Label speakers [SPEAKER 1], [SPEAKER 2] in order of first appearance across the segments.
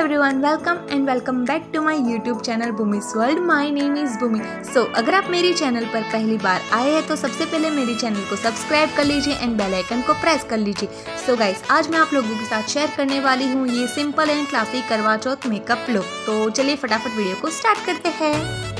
[SPEAKER 1] Everyone, welcome back to my YouTube channel Bhumi's world. My name is Bhumi. So अगर आप मेरे channel पर पहली बार आए हैं तो सबसे पहले मेरे चैनल को सब्सक्राइब कर लीजिए एंड बेल आइकन को प्रेस कर लीजिए। सो गाइस, आज मैं आप लोगों के साथ शेयर करने वाली हूँ ये सिंपल एंड क्लासिक करवा चौथ मेकअप लुक। तो चलिए फटाफट वीडियो को स्टार्ट करते हैं।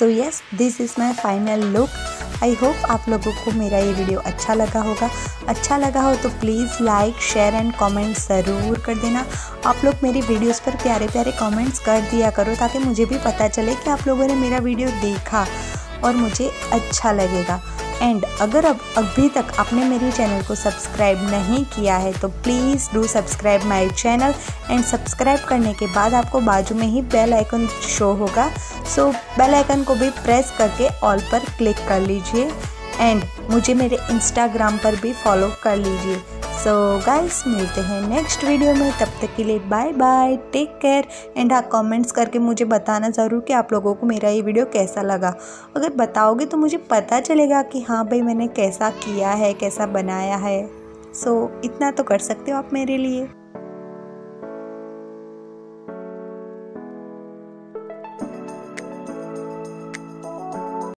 [SPEAKER 2] So yes, this is my final look. I hope आप लोगों को मेरा ये वीडियो अच्छा लगा होगा। अच्छा लगा हो तो please like, share and comment ज़रूर कर देना। आप लोग मेरी वीडियोस पर प्यारे प्यारे कमेंट्स कर दिया करो ताकि मुझे भी पता चले कि आप लोगों ने मेरा वीडियो देखा और मुझे अच्छा लगेगा। एंड अगर अभी तक आपने मेरे चैनल को सब्सक्राइब नहीं किया है तो please do subscribe my channel. And subscribe करने के बाद आपको बाजू में ही बेल आइकन शो होगा, सो बेल आइकन को भी प्रेस करके ऑल पर क्लिक कर लीजिए। एंड मुझे मेरे इंस्टाग्राम पर भी फॉलो कर लीजिए। सो गाइस, मिलते हैं नेक्स्ट वीडियो में, तब तक के लिए bye bye, take care. And हाँ, कमेंट्स करके मुझे बताना ज़रूर कि आप लोगों को मेरा ये वीडियो कैसा लगा। अगर बताओगे तो मुझे पता चलेगा कि हाँ भाई, मैंने कैसा किया है, कैसा बनाया है। सो इतना तो कर सकते हो आप मेरे लिए।